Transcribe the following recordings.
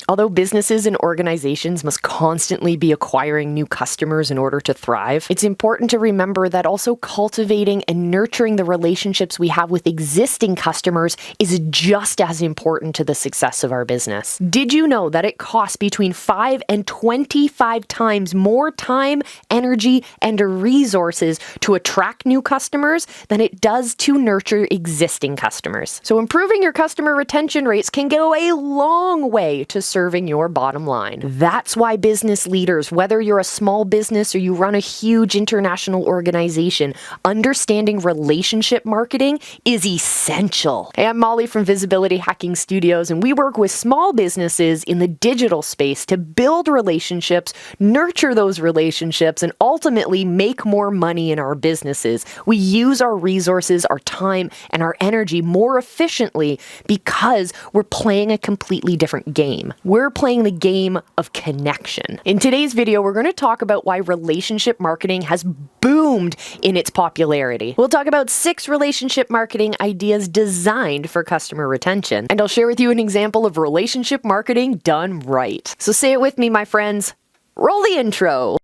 Although businesses and organizations must constantly be acquiring new customers in order to thrive, it's important to remember that also cultivating and nurturing the relationships we have with existing customers is just as important to the success of our business. Did you know that it costs between 5 and 25 times more time, energy, and resources to attract new customers than it does to nurture existing customers? So improving your customer retention rates can go a long way to serving your bottom line. That's why business leaders, whether you're a small business or you run a huge international organization, understanding relationship marketing is essential. Hey, I'm Molly from Visibility Hacking Studios, and we work with small businesses in the digital space to build relationships, nurture those relationships, and ultimately make more money in our businesses. We use our resources, our time, and our energy more efficiently because we're playing a completely different game. We're playing the game of connection. In today's video, we're going to talk about why relationship marketing has boomed in its popularity. We'll talk about 6 relationship marketing ideas designed for customer retention, and I'll share with you an example of relationship marketing done right. So say it with me, my friends. Roll the intro.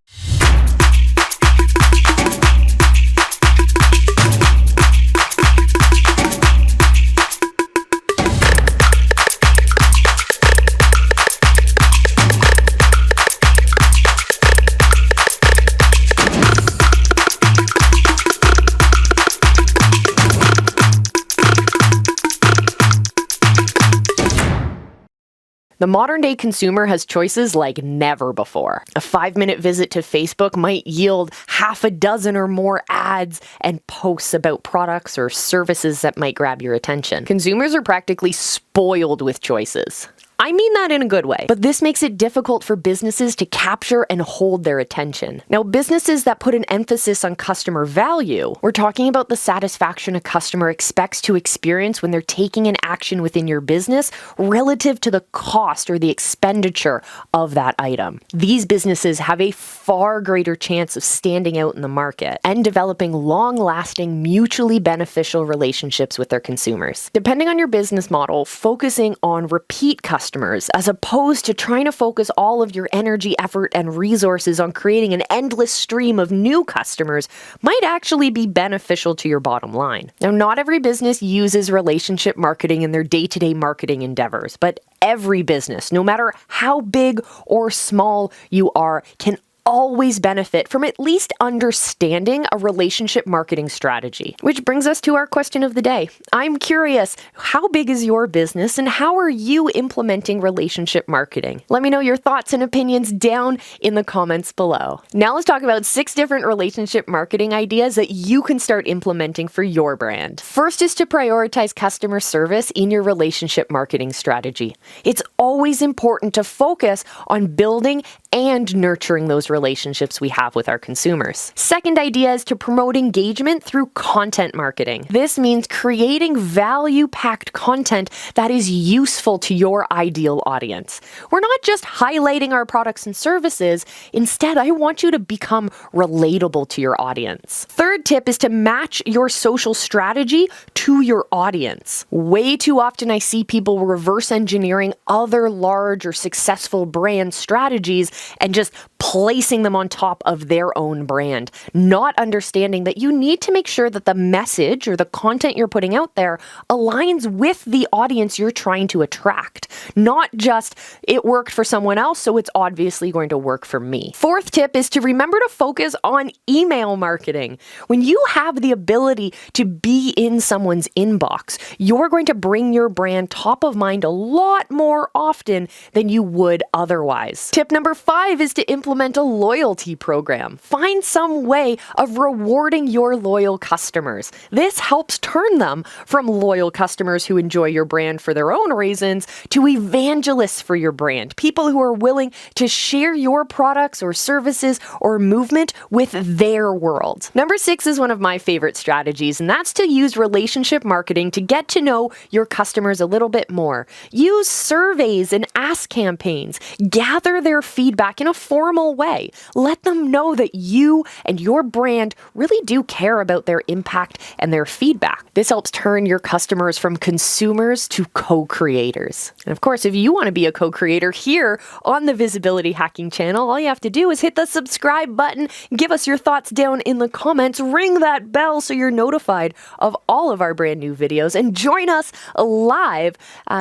The modern-day consumer has choices like never before. A 5-minute visit to Facebook might yield half a dozen or more ads and posts about products or services that might grab your attention. Consumers are practically spoiled with choices. I mean that in a good way, but this makes it difficult for businesses to capture and hold their attention. Now, businesses that put an emphasis on customer value, we're talking about the satisfaction a customer expects to experience when they're taking an action within your business relative to the cost or the expenditure of that item. These businesses have a far greater chance of standing out in the market and developing long-lasting, mutually beneficial relationships with their consumers. Depending on your business model, focusing on repeat customers as opposed to trying to focus all of your energy, effort, and resources on creating an endless stream of new customers might actually be beneficial to your bottom line. Now, not every business uses relationship marketing in their day-to-day marketing endeavors, but every business, no matter how big or small you are, can always benefit from at least understanding a relationship marketing strategy. Which brings us to our question of the day. I'm curious, how big is your business and how are you implementing relationship marketing? Let me know your thoughts and opinions down in the comments below. Now let's talk about 6 different relationship marketing ideas that you can start implementing for your brand. First is to prioritize customer service in your relationship marketing strategy. It's always important to focus on building and nurturing those relationships we have with our consumers. Second idea is to promote engagement through content marketing. This means creating value-packed content that is useful to your ideal audience. We're not just highlighting our products and services. Instead, I want you to become relatable to your audience. Third tip is to match your social strategy to your audience. Way too often I see people reverse engineering other large or successful brand strategies and just placing them on top of their own brand, not understanding that you need to make sure that the message or the content you're putting out there aligns with the audience you're trying to attract, not just it worked for someone else, so it's obviously going to work for me. Fourth tip is to remember to focus on email marketing. When you have the ability to be in someone's inbox, you're going to bring your brand top of mind a lot more often than you would otherwise. Tip number 5 is to implement a loyalty program. Find some way of rewarding your loyal customers. This helps turn them from loyal customers who enjoy your brand for their own reasons to evangelists for your brand, people who are willing to share your products or services or movement with their world. Number 6 is one of my favorite strategies, and that's to use relationship marketing to get to know your customers a little bit more. Use surveys and ask campaigns. Gather their feedback in a formal way. way. Let them know that you and your brand really do care about their impact and their feedback. This helps turn your customers from consumers to co-creators. And of course, if you want to be a co-creator here on the Visibility Hacking channel, all you have to do is hit the subscribe button, give us your thoughts down in the comments, ring that bell so you're notified of all of our brand new videos, and join us live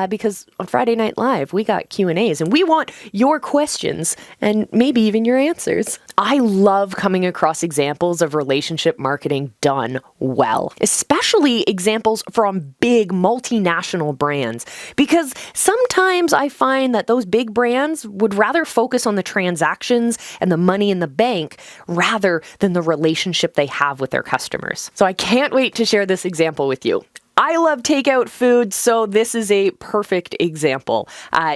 because on Friday Night Live, we got Q&As and we want your questions and maybe even your answers. I love coming across examples of relationship marketing done well, especially examples from big multinational brands, because sometimes I find that those big brands would rather focus on the transactions and the money in the bank rather than the relationship they have with their customers. So I can't wait to share this example with you. I love takeout food, so this is a perfect example.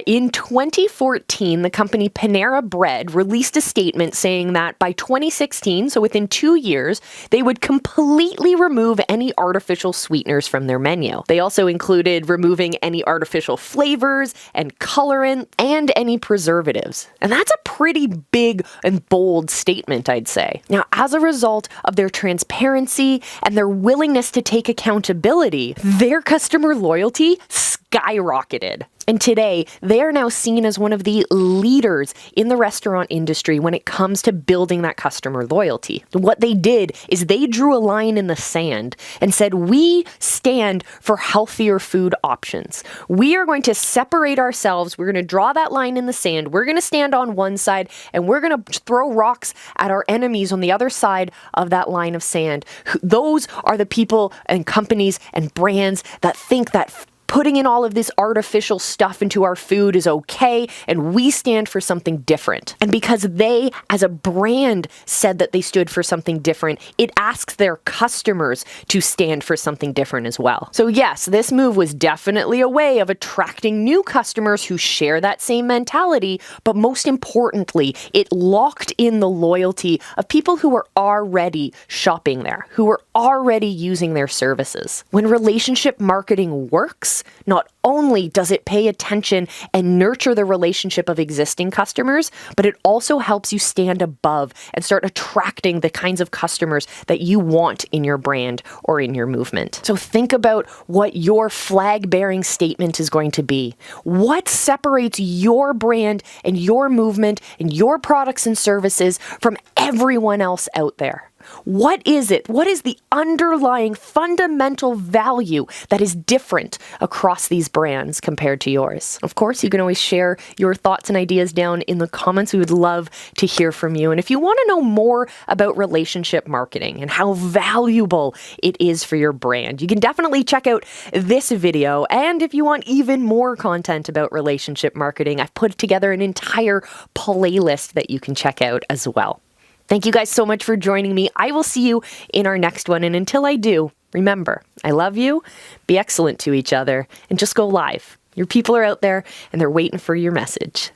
In 2014, the company Panera Bread released a statement saying that by 2016, so within 2 years, they would completely remove any artificial sweeteners from their menu. They also included removing any artificial flavors and colorant and any preservatives. And that's a pretty big and bold statement, I'd say. Now, as a result of their transparency and their willingness to take accountability, their customer loyalty skyrocketed. And today, they are now seen as one of the leaders in the restaurant industry when it comes to building that customer loyalty. What they did is they drew a line in the sand and said, we stand for healthier food options. We are going to separate ourselves. We're going to draw that line in the sand. We're going to stand on one side and we're going to throw rocks at our enemies on the other side of that line of sand. Those are the people and companies and brands that think that putting in all of this artificial stuff into our food is okay, and we stand for something different. And because they, as a brand, said that they stood for something different, it asks their customers to stand for something different as well. So yes, this move was definitely a way of attracting new customers who share that same mentality, but most importantly, it locked in the loyalty of people who were already shopping there, who were already using their services. When relationship marketing works, not only does it pay attention and nurture the relationship of existing customers, but it also helps you stand above and start attracting the kinds of customers that you want in your brand or in your movement. So think about what your flag-bearing statement is going to be. What separates your brand and your movement and your products and services from everyone else out there? What is it? What is the underlying fundamental value that is different across these brands compared to yours? Of course, you can always share your thoughts and ideas down in the comments. We would love to hear from you. And if you want to know more about relationship marketing and how valuable it is for your brand, you can definitely check out this video. And if you want even more content about relationship marketing, I've put together an entire playlist that you can check out as well. Thank you guys so much for joining me. I will see you in our next one. And until I do, remember, I love you, be excellent to each other, and just go live. Your people are out there and they're waiting for your message.